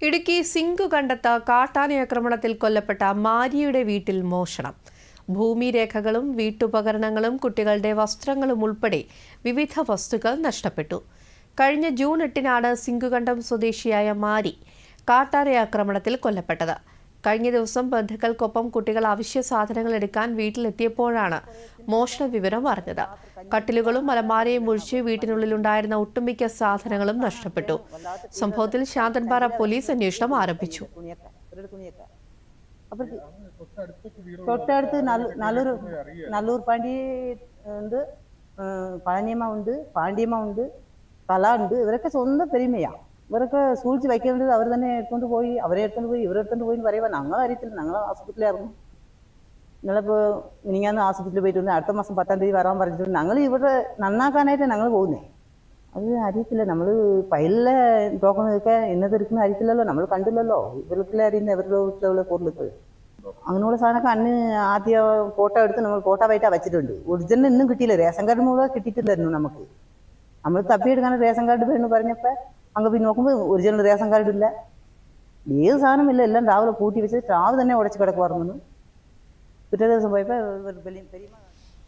ഇടുക്കി സിംഗുകണ്ടത്ത് കാട്ടാന ആക്രമണത്തിൽ കൊല്ലപ്പെട്ട മാരിയുടെ വീട്ടിൽ മോഷണം. ഭൂമിരേഖകളും വീട്ടുപകരണങ്ങളും കുട്ടികളുടെ വസ്ത്രങ്ങളും ഉൾപ്പെടെ വിവിധ വസ്തുക്കൾ നഷ്ടപ്പെട്ടു. കഴിഞ്ഞ ജൂൺ 8-നാണ് സിംഗുകണ്ടം സ്വദേശിയായ മാരി കാട്ടാന ആക്രമണത്തിൽ കൊല്ലപ്പെട്ടത്. കഴിഞ്ഞ ദിവസം ബന്ധുക്കൾക്കൊപ്പം കുട്ടികൾ അവശ്യ സാധനങ്ങൾ എടുക്കാൻ വീട്ടിലെത്തിയപ്പോഴാണ് മോഷണ വിവരം അറിഞ്ഞത്. കട്ടിലുകളും അലമാരയും ഒഴിച്ച് വീട്ടിനുള്ളിലുണ്ടായിരുന്ന ഒട്ടുമിക്ക സാധനങ്ങളും നഷ്ടപ്പെട്ടു. സംഭവത്തിൽ ശാന്തൻപാറ പോലീസ് അന്വേഷണം ആരംഭിച്ചു. തൊട്ടടുത്ത് നല്ലൂർ പാണ്ടി ഉണ്ട്, പഴനിയമ്മ ഉണ്ട്, പാണ്ടിയമ്മ ഉണ്ട്, കല ഉണ്ട്. ഇവരൊക്കെ സ്വന്തം പെരുമയാണ്. ഇവരൊക്കെ സൂക്ഷിച്ച് വയ്ക്കേണ്ടത് അവർ തന്നെ എടുത്തുകൊണ്ട് പോയി, അവരെ എടുത്തുകൊണ്ട് പോയി, ഇവരെ എടുത്തുകൊണ്ട് പോയി എന്ന് പറയുമ്പോൾ ഞങ്ങൾ അറിയത്തില്ല. ഞങ്ങൾ ആശുപത്രിയിലായിരുന്നു. നിങ്ങളിപ്പോൾ മിനിങ്ങാന്ന് ആശുപത്രിയിൽ പോയിട്ട് വന്ന് അടുത്ത മാസം 10-ാം തീയതി വരാൻ പറഞ്ഞിട്ടുണ്ട്. ഞങ്ങൾ ഇവിടെ നന്നാക്കാനായിട്ട് ഞങ്ങൾ പോകുന്നേ. അത് അറിയത്തില്ല. നമ്മൾ പൈലിലെ ടോക്കണൊക്കെ ഇന്നതെടുക്കുന്ന അറിയത്തില്ലല്ലോ, നമ്മൾ കണ്ടില്ലല്ലോ. ഇവരുടെ അറിയുന്ന ഇവരുടെ വീട്ടിലുള്ള കൂടുതൽ അങ്ങനെയുള്ള സാധനമൊക്കെ അന്ന് ആദ്യം ഫോട്ടോ എടുത്ത് നമ്മൾ ഫോട്ടോ ആയിട്ടാണ് വെച്ചിട്ടുണ്ട്. ഒറിജിനൽ ഇന്നും കിട്ടിയില്ല. റേഷൻ കാർഡ് മൂലം കിട്ടിയിട്ടില്ലായിരുന്നു നമുക്ക്. നമ്മൾ തപ്പിയെടുക്കാൻ റേഷൻ കാർഡ് വേണമെന്ന് പറഞ്ഞപ്പോൾ അങ്ങ് പോയി നോക്കുമ്പോൾ ഒറിജിനൽ റേഷൻ കാർഡ് ഇല്ല, ഏത് സാധനമില്ല. എല്ലാം രാവിലെ കൂട്ടി വെച്ച് രാവിലെ തന്നെ ഉടച്ച് കിടക്കുമായിരുന്നു. പിറ്റേ ദിവസം പോയപ്പോൾ